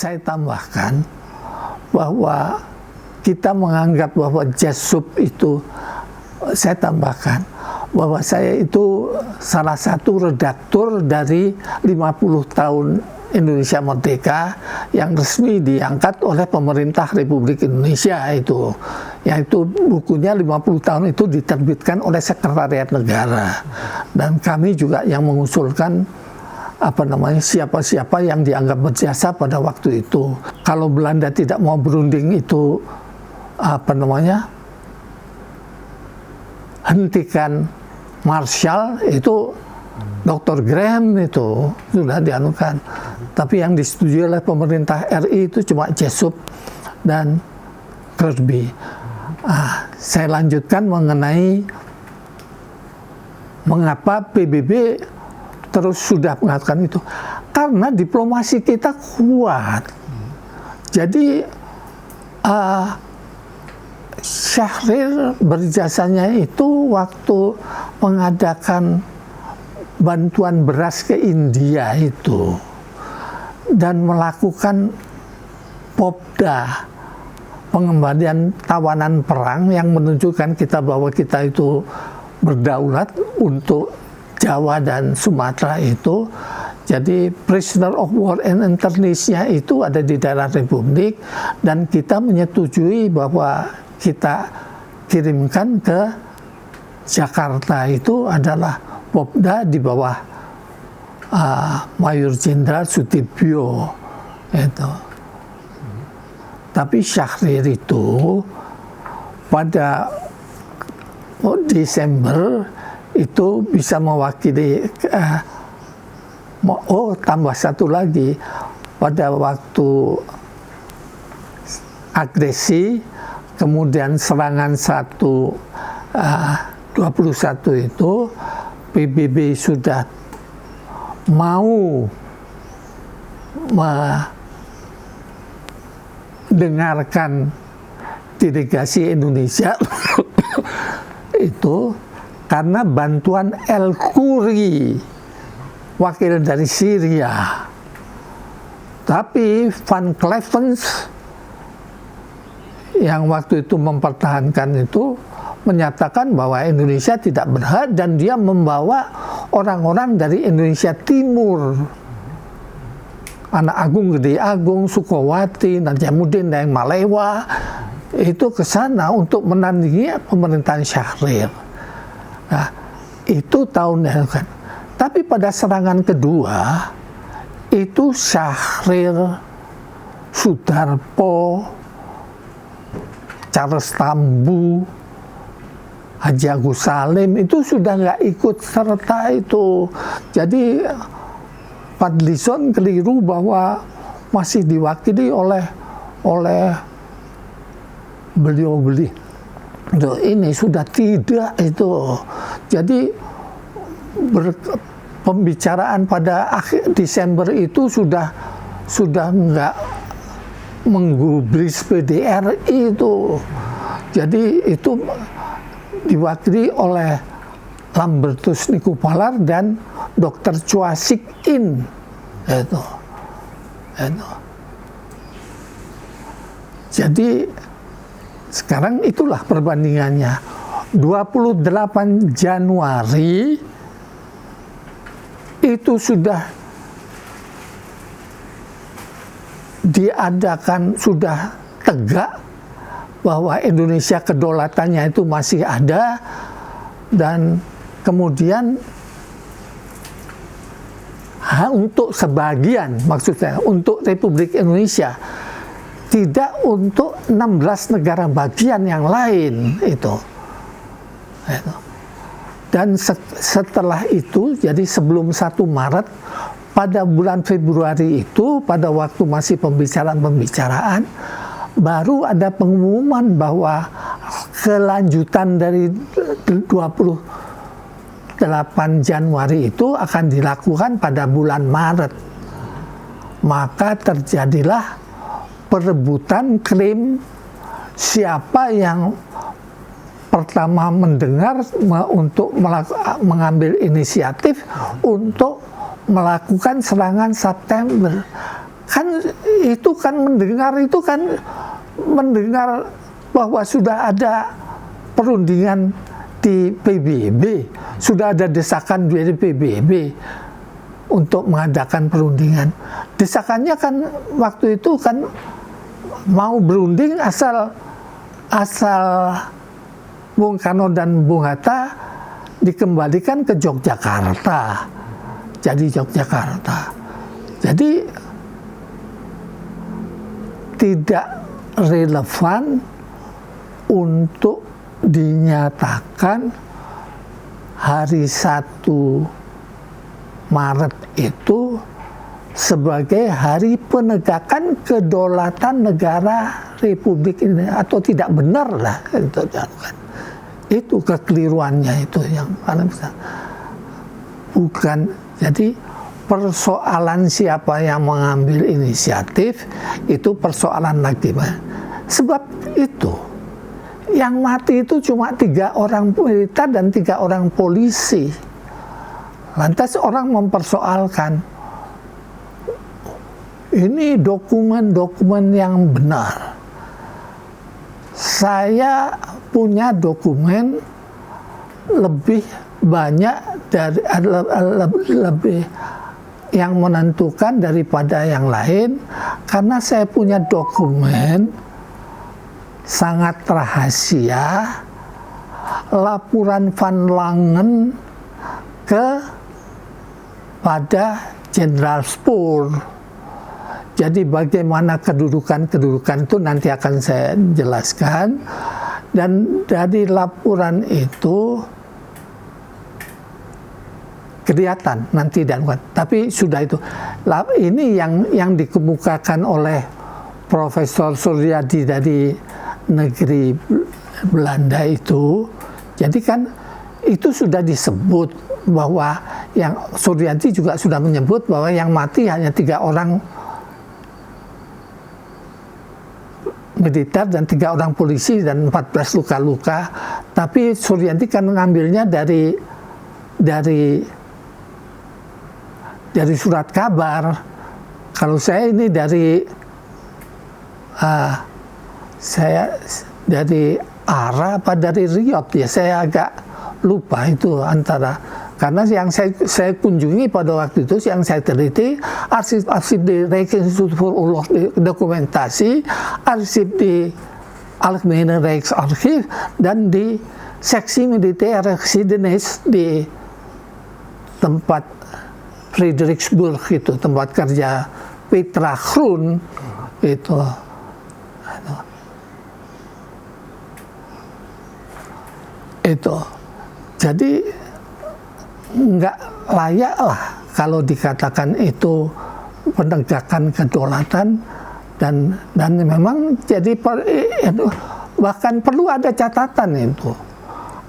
saya tambahkan bahwa kita menganggap bahwa Jasup itu, saya tambahkan bahwa saya itu salah satu redaktur dari 50 tahun Indonesia Merdeka yang resmi diangkat oleh pemerintah Republik Indonesia itu. Yaitu bukunya 50 tahun itu diterbitkan oleh Sekretariat Negara. Dan kami juga yang mengusulkan siapa-siapa yang dianggap berjasa pada waktu itu. Kalau Belanda tidak mau berunding itu hentikan Marshall, itu Dr. Graham itu sudah dianukan. Tapi yang disetujui oleh pemerintah RI itu cuma Jasup dan Kirby. Saya lanjutkan mengenai mengapa PBB terus sudah mengatakan itu. Karena diplomasi kita kuat. Jadi Syahrir berjasanya itu waktu mengadakan bantuan beras ke India itu dan melakukan Popda, pengembalian tawanan perang yang menunjukkan kita bahwa kita itu berdaulat untuk Jawa dan Sumatera itu. Jadi prisoner of war and internees-nya itu ada di daerah Republik, dan kita menyetujui bahwa kita kirimkan ke Jakarta itu adalah Popda di bawah Mayor Jenderal Sutibyo itu. Tapi Syahrir itu pada Desember itu bisa mewakili tambah satu lagi, pada waktu agresi kemudian serangan 21 itu PBB sudah mau mendengarkan delegasi Indonesia itu karena bantuan El-Khoury, wakil dari Syria. Tapi Van Clevens yang waktu itu mempertahankan itu menyatakan bahwa Indonesia tidak berhak, dan dia membawa orang-orang dari Indonesia Timur, Anak Agung, Gede Agung, Sukowati, Najamuddin, dan Malewa itu ke sana untuk menandingi pemerintahan Syahrir. Nah, itu tahun yang kan. Tapi pada serangan kedua itu Syahrir, Sudarpo, Charles Tambu, Haji Agus Salim itu sudah nggak ikut serta itu. Jadi Fadlizon keliru bahwa masih diwakili oleh beliau ini sudah tidak itu. Jadi pembicaraan pada akhir Desember itu sudah nggak menggubris PDRI itu. Jadi itu diwakili oleh Lambertus Nikupalar dan Dr. Chua Sik In itu. Jadi sekarang itulah perbandingannya. 28 Januari itu sudah diadakan, sudah tegak bahwa Indonesia kedaulatannya itu masih ada, dan kemudian untuk sebagian, maksudnya untuk Republik Indonesia, tidak untuk 16 negara bagian yang lain itu. Dan setelah itu, jadi sebelum 1 Maret, pada bulan Februari itu, pada waktu masih pembicaraan, baru ada pengumuman bahwa kelanjutan dari 28 Januari itu akan dilakukan pada bulan Maret. Maka terjadilah perebutan klaim siapa yang pertama mendengar untuk mengambil inisiatif untuk melakukan serangan September. kan itu kan mendengar bahwa sudah ada perundingan di PBB, sudah ada desakan dari PBB untuk mengadakan perundingan. Desakannya kan waktu itu kan mau berunding asal Bung Karno dan Bung Hatta dikembalikan ke Yogyakarta. Jadi Yogyakarta. Jadi tidak relevan untuk dinyatakan hari 1 Maret itu sebagai hari penegakan kedaulatan negara Republik Indonesia, atau tidak benar lah itu kan. Itu kekeliruannya itu yang paling besar. Bukan, jadi persoalan siapa yang mengambil inisiatif itu persoalan lagi. Sebab itu yang mati itu cuma 3 orang militer dan 3 orang polisi. Lantas orang mempersoalkan, ini dokumen-dokumen yang benar. Saya punya dokumen lebih banyak dari lebih yang menentukan daripada yang lain, karena saya punya dokumen sangat rahasia, laporan Van Langen pada Jenderal Spoor. Jadi bagaimana kedudukan itu nanti akan saya jelaskan, dan dari laporan itu kelihatan nanti dan tapi sudah itu. Ini yang dikemukakan oleh Profesor Suryadi dari negeri Belanda itu. Jadi kan itu sudah disebut bahwa yang Suryadi juga sudah menyebut bahwa yang mati hanya 3 orang militer dan 3 orang polisi dan 14 luka-luka. Tapi Suryadi kan mengambilnya dari surat kabar. Kalau saya ini dari ARA apa dari Riyadh ya, saya agak lupa itu antara, karena yang saya kunjungi pada waktu itu, yang saya teliti arsip di Rijksinstituut voor Oorlog Dokumentasi, arsip di Algemene Rijksarchief, dan di seksi militer Geschiedenis di tempat Frederiksburg itu, tempat kerja Petra Groen itu. Jadi nggak layak lah kalau dikatakan itu penegakan kedaulatan, dan memang jadi bahkan perlu ada catatan itu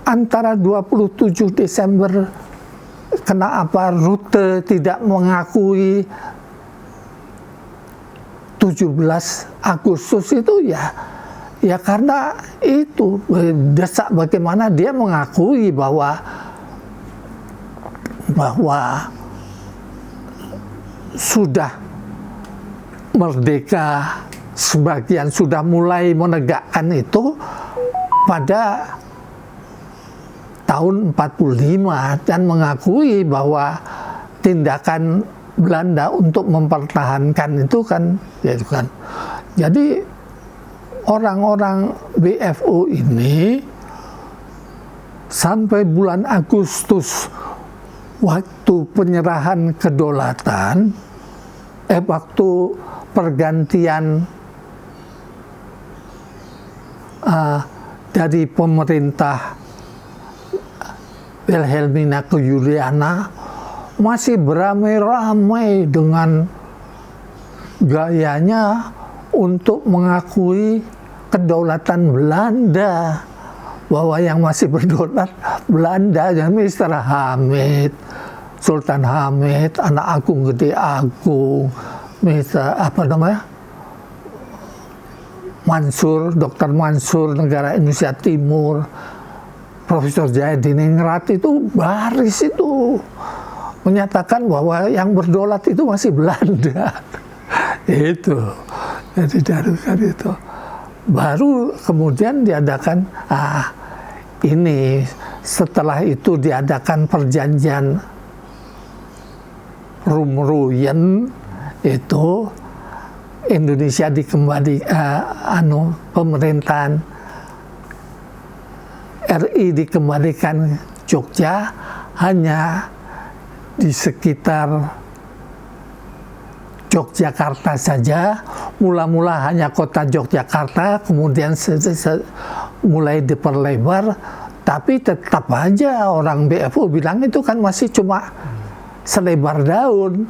antara 27 Desember kenapa Rutte tidak mengakui 17 Agustus itu ya karena itu desak bagaimana dia mengakui bahwa sudah merdeka, sebagian sudah mulai menegakkan itu pada tahun 45, dan mengakui bahwa tindakan Belanda untuk mempertahankan itu kan. Jadi orang-orang BFO ini sampai bulan Agustus waktu penyerahan kedaulatan, waktu pergantian dari pemerintah Wilhelmina ke Juliana, masih beramai-ramai dengan gayanya untuk mengakui kedaulatan Belanda, bahwa yang masih berdaulat Belanda, ya Mr. Hamid, Sultan Hamid, anak agung gede agung, Mr. Mansur, Dr. Mansur, negara Indonesia Timur, Profesor Jayadiningrat, itu baris itu menyatakan bahwa yang berdaulat itu masih Belanda. itu. Jadi diadukan itu. Baru kemudian diadakan, ini setelah itu diadakan perjanjian Rumruyen, itu Indonesia pemerintahan RI dikembalikan Jogja hanya di sekitar Yogyakarta saja. Mula-mula hanya kota Yogyakarta, kemudian mulai diperlebar, tapi tetap aja orang BFO bilang itu kan masih cuma selebar daun.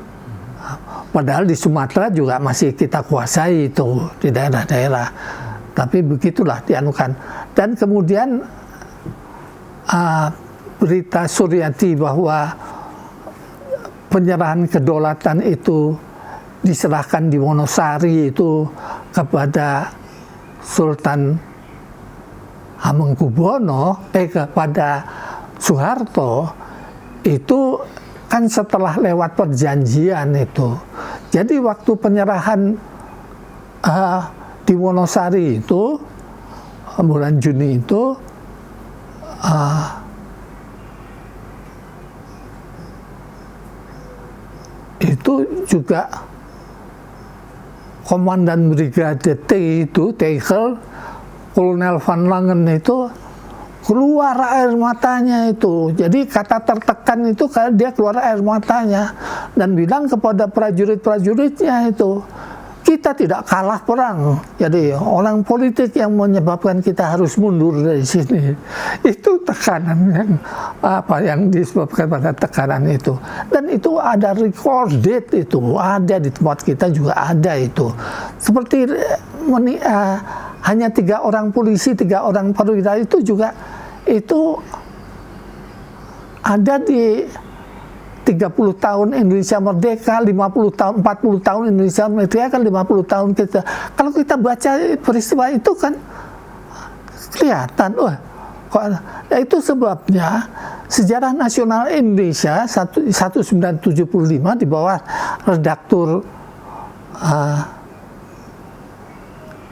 Padahal di Sumatera juga masih kita kuasai itu di daerah-daerah. Tapi begitulah dianukan. Dan kemudian berita Suryati bahwa penyerahan kedaulatan itu diserahkan di Wonosari itu kepada Sultan Hamengkubuwono, kepada Soeharto, itu kan setelah lewat perjanjian itu. Jadi waktu penyerahan di Wonosari itu bulan Juni itu juga Komandan Brigade T itu, Tegel, Kolonel Van Langen itu keluar air matanya itu. Jadi kata tertekan itu dia keluar air matanya dan bilang kepada prajurit-prajuritnya itu, kita tidak kalah perang. Jadi orang politik yang menyebabkan kita harus mundur dari sini. Itu tekanan yang disebabkan pada tekanan itu. Dan itu ada recorded itu, ada di tempat kita juga ada itu. Seperti hanya 3 orang polisi, 3 orang perwira itu juga itu ada di 30 tahun Indonesia Merdeka, 50 tahun, 40 tahun Indonesia Merdeka, kan 50 tahun kita. Kalau kita baca peristiwa itu kan kelihatan, itu sebabnya Sejarah Nasional Indonesia 1975 di bawah redaktur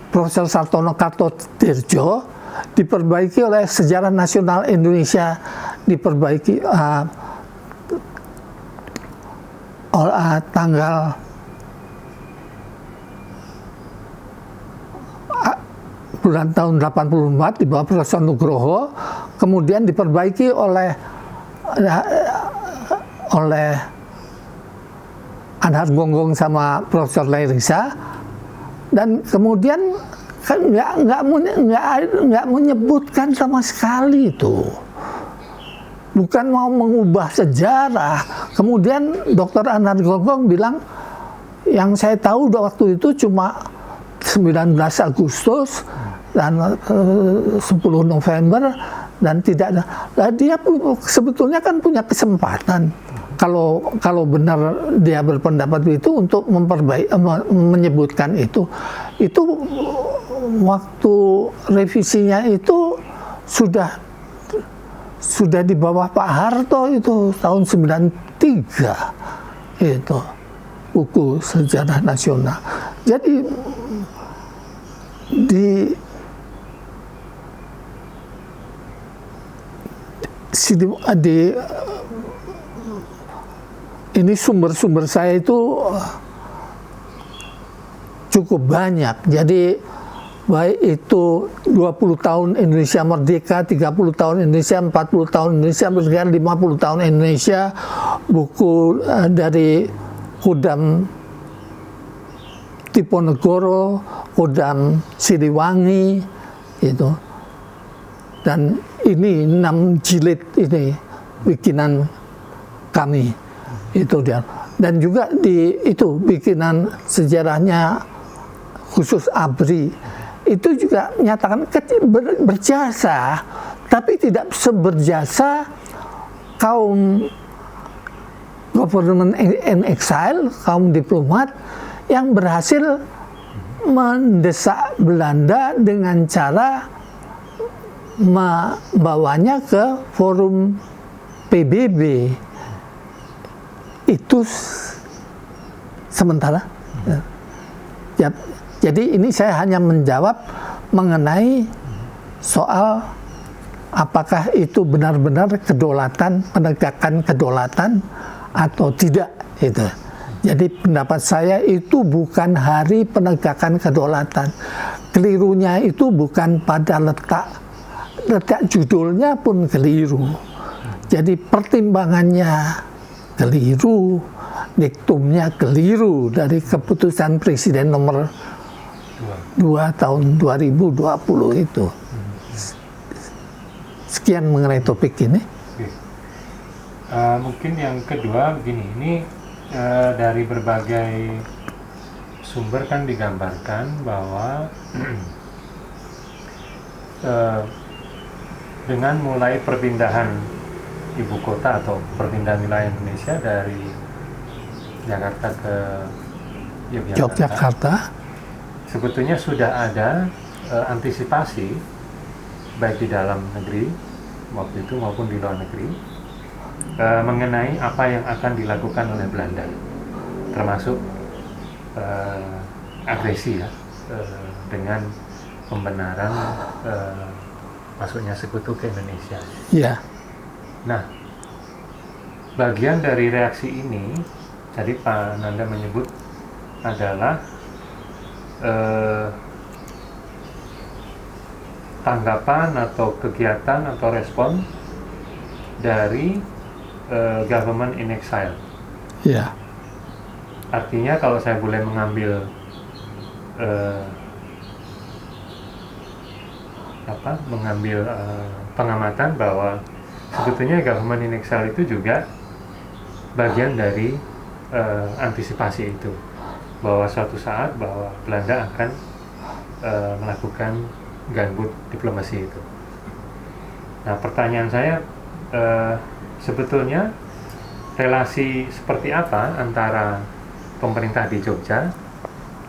Profesor Sartono Kartodirjo diperbaiki oleh Sejarah Nasional Indonesia, diperbaiki tanggal bulan tahun 84 di bawah Profesor Nugroho, kemudian diperbaiki oleh Anhar Gonggong sama Profesor Lairisa, dan kemudian kan nggak menyebutkan sama sekali itu. Bukan mau mengubah sejarah. Kemudian Dr. Anhar Gonggong bilang, yang saya tahu waktu itu cuma 19 Agustus dan 10 November dan tidak ada. Nah, dia sebetulnya kan punya kesempatan kalau benar dia berpendapat itu untuk menyebutkan itu waktu revisinya itu sudah di bawah Pak Harto itu tahun 93 itu buku Sejarah Nasional. Jadi ini sumber-sumber saya itu cukup banyak. Jadi baik itu 20 tahun Indonesia Merdeka, 30 tahun Indonesia, 40 tahun Indonesia Merdeka, 50 tahun Indonesia, buku dari Kodam Diponegoro, Kodam Siliwangi itu. Dan ini 6 jilid ini bikinan kami itu dia. Dan juga di itu bikinan sejarahnya khusus ABRI itu juga menyatakan berjasa, tapi tidak seberjasa kaum government in exile, kaum diplomat yang berhasil mendesak Belanda dengan cara membawanya ke forum PBB. Itu sementara Ya, jadi ini saya hanya menjawab mengenai soal apakah itu benar-benar kedaulatan, penegakan kedaulatan atau tidak itu. Jadi pendapat saya itu bukan hari penegakan kedaulatan. Kelirunya itu bukan pada letak judulnya pun keliru. Jadi pertimbangannya keliru, diktumnya keliru dari keputusan Presiden nomor 2 tahun 2020 itu. Sekian mengenai topik ini. Mungkin yang kedua begini, ini dari berbagai sumber kan digambarkan bahwa dengan mulai perpindahan ibu kota atau perpindahan wilayah Indonesia dari Jakarta ke Yogyakarta, sebetulnya sudah ada antisipasi baik di dalam negeri waktu itu maupun di luar negeri mengenai apa yang akan dilakukan oleh Belanda, termasuk agresi ya, dengan pembenaran masuknya sekutu ke Indonesia. ya. Nah, bagian dari reaksi ini, tadi Pak Nanda menyebut adalah tanggapan atau kegiatan atau respon dari government in exile. Ya, Artinya kalau saya boleh mengambil pengamatan bahwa sebetulnya government in exile itu juga bagian dari antisipasi itu, bahwa suatu saat bahwa Belanda akan melakukan gunboat diplomasi itu. Nah, pertanyaan saya sebetulnya relasi seperti apa antara pemerintah di Jogja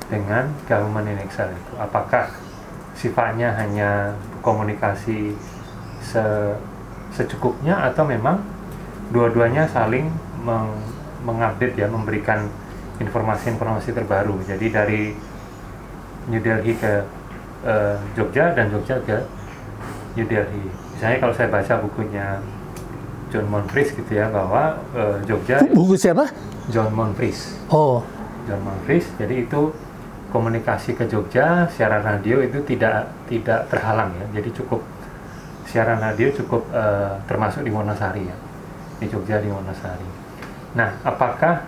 dengan government in exile itu? Apakah sifatnya hanya komunikasi secukupnya atau memang dua-duanya saling mengupdate ya, memberikan informasi-informasi terbaru. Jadi dari New Delhi ke Jogja dan Jogja ke New Delhi. Misalnya kalau saya baca bukunya John Monfries gitu ya, bahwa Jogja. Buku siapa? John Monfries. Oh, John Monfries. Jadi itu komunikasi ke Jogja siaran radio itu tidak terhalang ya. Jadi cukup siaran radio cukup termasuk di Wonosari ya, di Jogja di Wonosari. Nah, apakah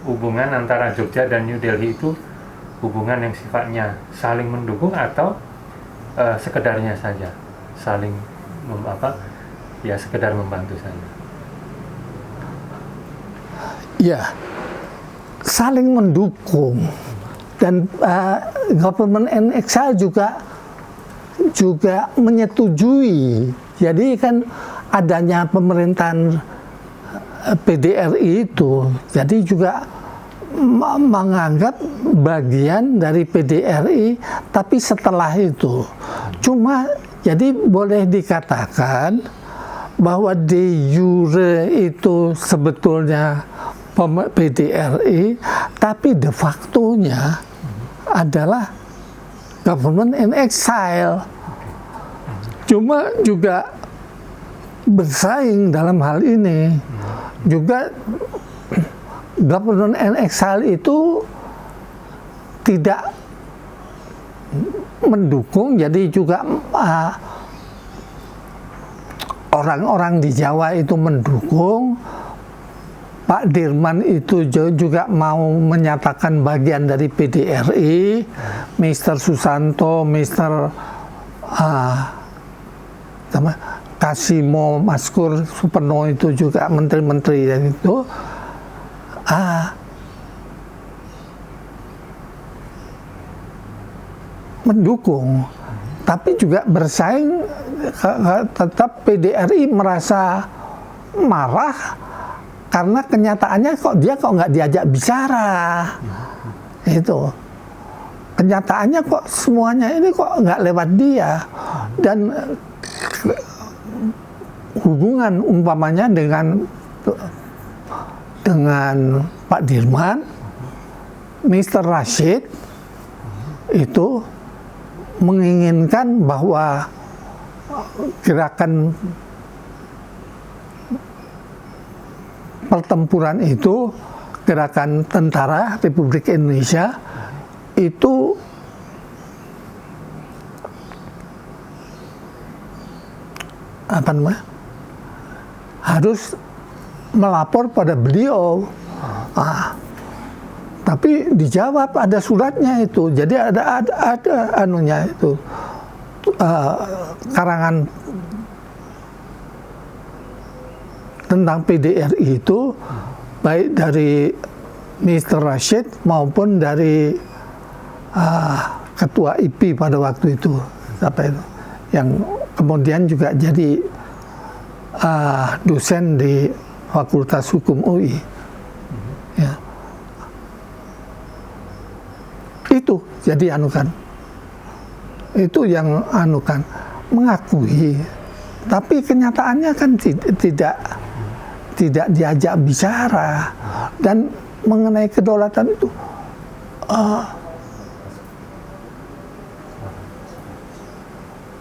hubungan antara Jogja dan New Delhi itu hubungan yang sifatnya saling mendukung atau sekedarnya saja saling sekedar membantu saja? ya, saling mendukung. Dan government in exile juga menyetujui. Jadi kan adanya pemerintahan PDRI itu, jadi juga menganggap bagian dari PDRI, tapi setelah itu cuma jadi boleh dikatakan bahwa de jure itu sebetulnya PDRI, tapi de facto-nya adalah government in exile. Cuma juga bersaing dalam hal ini. Juga government in exile itu tidak mendukung, jadi juga orang-orang di Jawa itu mendukung. Pak Dirman itu juga mau menyatakan bagian dari PDRI, Mr. Susanto, Mr. Kasimo Maskur Suparno itu juga menteri-menteri dan itu mendukung, tapi juga bersaing. Tetap PDRI merasa marah karena kenyataannya dia nggak diajak bicara. Itu kenyataannya kok semuanya ini kok nggak lewat dia. Dan hubungan umpamanya dengan Pak Dirman, Mr. Rashid itu menginginkan bahwa gerakan pertempuran itu, gerakan tentara Republik Indonesia itu harus melapor pada beliau. Tapi dijawab, ada suratnya itu. Jadi ada anunya itu, karangan tentang PDRI itu, baik dari Mr. Rashid maupun dari Ketua IP pada waktu itu, yang kemudian juga jadi dosen di Fakultas Hukum UI. Ya. Itu jadi itu yang mengakui, tapi kenyataannya kan tidak diajak bicara. Dan mengenai kedaulatan itu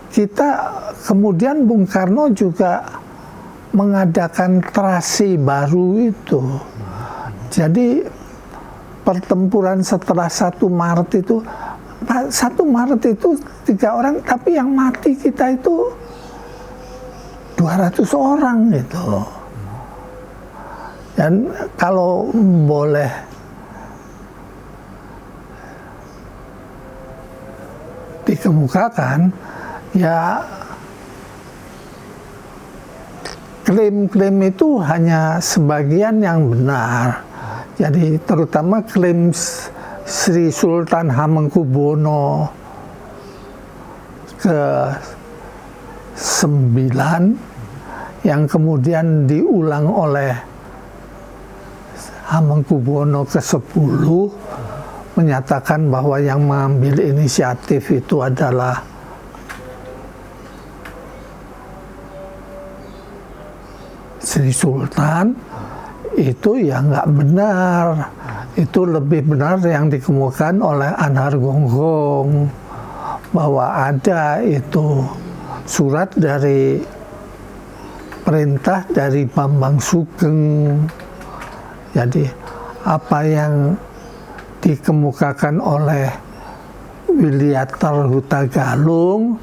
kita kemudian Bung Karno juga mengadakan trasi baru itu. Jadi pertempuran setelah 1 Maret itu, 1 Maret itu 3 orang, tapi yang mati kita itu 200 orang gitu. Dan kalau boleh dikemukakan, ya klaim-klaim itu hanya sebagian yang benar. Jadi terutama klaim Sri Sultan Hamengkubuwono ke-9 yang kemudian diulang oleh Hamengkubuwono ke-10 menyatakan bahwa yang mengambil inisiatif itu adalah Sri Sultan. Itu ya nggak benar. Itu lebih benar yang dikemukakan oleh Anhar Gonggong, bahwa ada itu surat dari perintah dari Bambang Sugeng. Jadi apa yang dikemukakan oleh Wiliater Hutagalung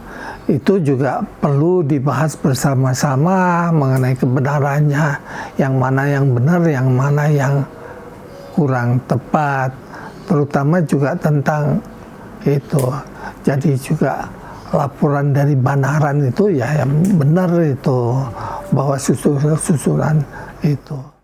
itu juga perlu dibahas bersama-sama mengenai kebenarannya, yang mana yang benar, yang mana yang kurang tepat, terutama juga tentang itu. Jadi juga laporan dari Banaran itu ya yang benar itu, bahwa susulan itu.